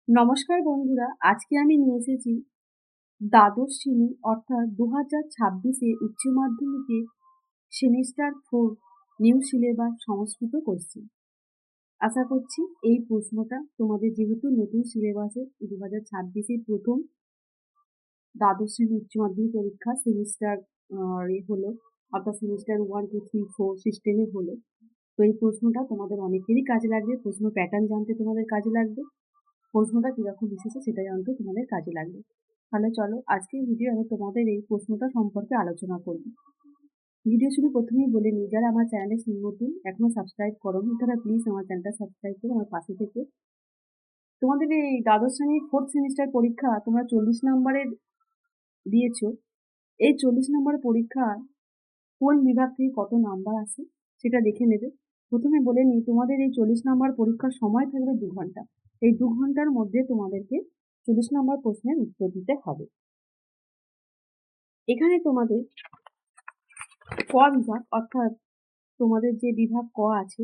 নমস্কার বন্ধুরা, আজকে আমি নিয়ে এসেছি দ্বাদশ শ্রেণী অর্থাৎ 2026-এ উচ্চ মাধ্যমিকে সেমিস্টার 4 নিউ সিলেবাস সংস্কৃত কোশ্চেন। আশা করছি এই প্রশ্নটা তোমাদের যেহেতু নতুন সিলেবাসে 2026-এর প্রথম দ্বাদশ শ্রেণী উচ্চ মাধ্যমিক পরীক্ষা সেমিস্টার হলো, অর্থাৎ সেমিস্টার 1, 2, 3, 4 সিস্টেমে হলো। তো এই প্রশ্নটা তোমাদের অনেকেরই কাজে লাগবে। প্রশ্ন প্যাটার্ন জানতে তোমাদের কাজে লাগবে, প্রশ্নটা কিরকম এসেছে সেটা জানতে তোমাদের কাজে লাগবে। তাহলে চলো আজকের ভিডিও আমি তোমাদের এই প্রশ্নটা সম্পর্কে আলোচনা করব। ভিডিও শুরু প্রথমেই বলে নিই, যারা আমার চ্যানেলে নতুন এখনো সাবস্ক্রাইব করোনি তারা প্লিজ আমার চ্যানেলটা সাবস্ক্রাইব করে আমার পাশে থেকে। তোমাদের এই দ্বাদশ শ্রেণীর 4th সেমিস্টার পরীক্ষা তোমরা 40 নম্বরের দিয়েছো। এই 40 নম্বর পরীক্ষা কোন বিভাগ থেকে কত নাম্বার আসে সেটা দেখে নেবে। প্রথমে বলে নিই, তোমাদের এই 40 নম্বর পরীক্ষার সময় থাকবে 2 ঘন্টা। এই 2 ঘন্টার মধ্যে তোমাদেরকে 40 নম্বর প্রশ্নের উত্তর দিতে হবে। এখানে তোমাদের ক বিভাগ, অর্থাৎ তোমাদের যে বিভাগ ক আছে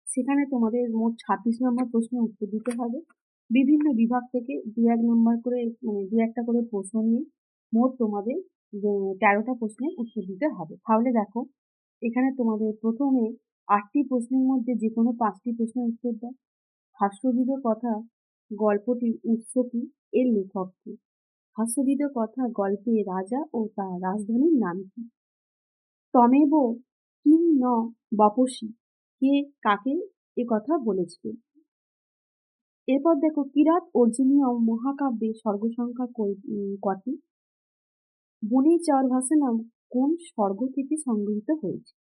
সেখানে তোমাদের মোট 26 নম্বর প্রশ্নের উত্তর দিতে হবে। বিভিন্ন বিভাগ থেকে 2-1 নম্বর করে, মানে 2-1টা করে প্রশ্ন নিয়ে মোট তোমাদের 13টা প্রশ্নের উত্তর দিতে হবে। তাহলে দেখো, এখানে তোমাদের প্রথমে 8টি প্রশ্নের মধ্যে যে কোনো 5টি প্রশ্নের উত্তর দাও। হাস্যবিদ কথা গল্পটির উৎস কি, এর লেখক কি? হাস্যবিদ কথা গল্পে রাজা ও তার রাজধানীর নাম কি? ত্বমেব কিং ন বপসি, কে কাকে এ কথা বলেছিলেন? এরপর দেখো, কিরাত অর্জুনীয় মহাকাব্যে স্বর্গসংখ্যা কটি? বনে চার ভাষানাম কোন স্বর্গ থেকে সংগৃহীত হয়েছে?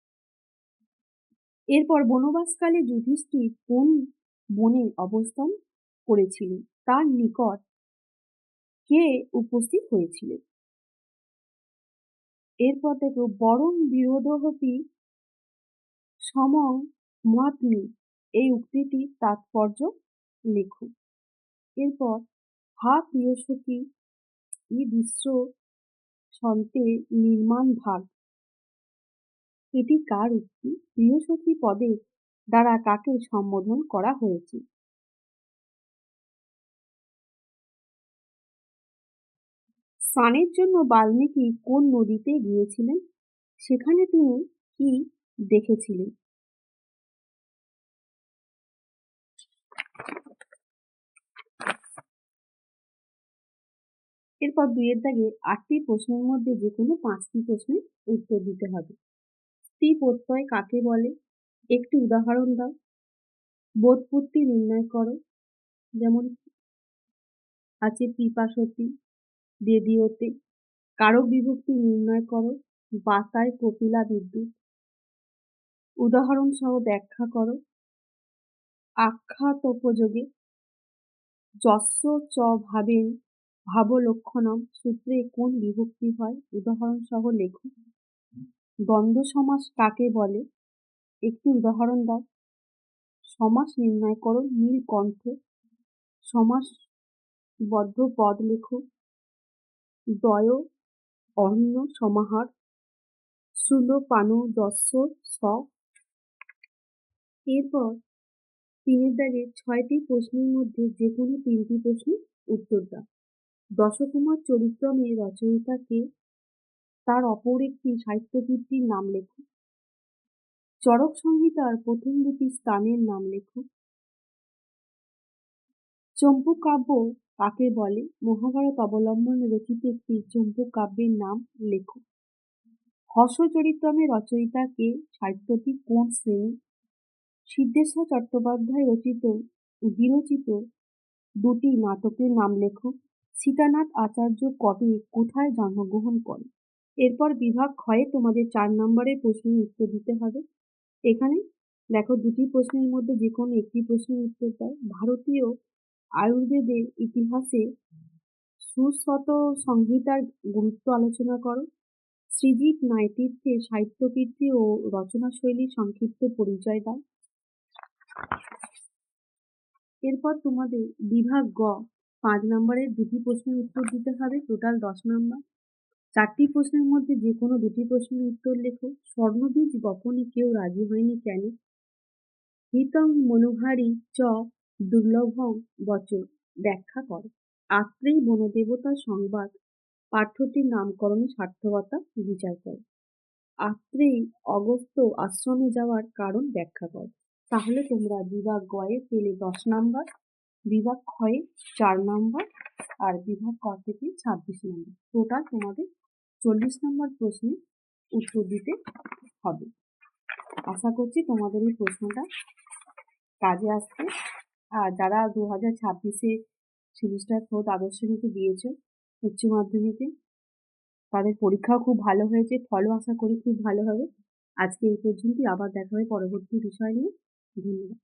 এরপর বনবাসকালে যুধিষ্ঠির কোন বনে অবস্থান করেছিলেন? তার নিকট কে উপস্থিত হয়েছিলেন? এরপর দেখো, বরং বিরোধহপি সমং মহাত্মী, এই উক্তিটির তাৎপর্য লেখো। এরপর হা প্রিয় সখী ই বিশ্ব সন্তে নির্মাণ ভাগ, এটি কার উক্তি? প্রিয় সখী পদের দ্বারা কাকে সম্বোধন করা হয়েছে? স্নানের জন্য বাল্মীকি কোন নদীতে গিয়েছিলেন? সেখানে তিনি কি দেখেছিলেন? এরপর 2-এর দাগে 8টি প্রশ্নের মধ্যে যে কোনো 5টি প্রশ্নের উত্তর দিতে হবে। স্ত্রী প্রত্যয় কাকে বলে? একটি উদাহরণ দাও। বোধপত্তি নির্ণয় করো। যেমন আছে পিপাসতি, দেদীয়তে। কারক বিভক্তি নির্ণয় করো। বাতায় কপিলা বিদ্যুৎ। উদাহরণ সহ ব্যাখ্যা করো। আখ্যাতোপযোগে যস্য চ ভাবেন ভাবলক্ষণম সূত্রে কোন বিভক্তি হয়? উদাহরণ সহ লেখো। দ্বন্দ্ব সমাস কাকে বলে? একটি উদাহরণ দাও। সমাস নির্ণয় করো। নীলকণ্ঠ। সমাসবদ্ধ পদ লেখো। দ্বয় অন্য সমাহার। স্থূলপানো যস্য স। এরপর 3-এর দাগে 6টি প্রশ্নের মধ্যে যে কোনো 3টি প্রশ্নের উত্তর দাও। দশকুমার চরিত্রমে রচয়িতা কে? তার অপর একটি সাহিত্যকৃতির নাম লেখো। চরক সংহিতার প্রথম 2টি স্থানের নাম লেখো। চম্পু কাব্য কাকে বলে? মহাভারত অবলম্বনে রচিত একটি চম্পু কাব্যের নাম লেখো। হর্ষ চরিত্রমে রচয়িতা কে? সাহিত্যটি কোন শ্রেণী? সিদ্ধেশ্বর চট্টোপাধ্যায় বিরচিত 2টি নাটকের নাম লেখো। সীতানাথ আচার্য কবে কোথায় জন্মগ্রহণ করেন? এরপর বিভাগ ক্ষয়ে তোমাদের 4 নম্বরের প্রশ্নের উত্তর দিতে হবে। এখানে দেখো, 2টি প্রশ্নের মধ্যে যে কোনো একটি প্রশ্নের উত্তর দাও। ভারতীয় আয়ুর্বেদের ইতিহাসে সুশ্রুত সংহিতার গুরুত্ব আলোচনা করো। শ্রীজীব নাইতীর্থের সাহিত্যকীর্তি ও রচনাশৈলীর সংক্ষিপ্ত পরিচয় দাও। এরপর তোমাদের বিভাগ গ 5 নম্বরের 2টি প্রশ্নের উত্তর দিতে হবে, টোটাল 10 নম্বর। 4টি প্রশ্নের মধ্যে যে কোনো 2টি প্রশ্নের উত্তর লেখো। স্বর্ণবীজ বপনে কেউ রাজি হয়নি কেন? হিতং মনোহারি চ দুর্লভং বচ, ব্যাখ্যা করো। আত্রেয়ী বনদেবতার সংবাদ পাঠ্যটির নামকরণে সার্থকতা বিচার করো। আত্রেয়ী অগস্ত্য আশ্রমে যাওয়ার কারণ ব্যাখ্যা করো। তাহলে তোমরা বিভাগ গয়ে পেলে 10 নাম্বার, বিভাগ ক্ষয়ে 4 নাম্বার আর বিভাগ ক থেকে 26 নাম্বার। টোটাল তোমাদের 40 নাম্বার প্রশ্নের উত্তর দিতে হবে। আশা করছি তোমাদের এই প্রশ্নটা কাজে আসবে। আর যারা 2026-এ সেমিস্টার 4 দ্বাদশ শ্রেণীতে দিয়েছো উচ্চ মাধ্যমিকে, তাদের পরীক্ষাও খুব ভালো হয়েছে, ফলও আশা করি খুব ভালো হবে। আজকে এই পর্যন্তই, আবার দেখা হবে পরবর্তী বিষয় নিয়ে। ধন্যবাদ।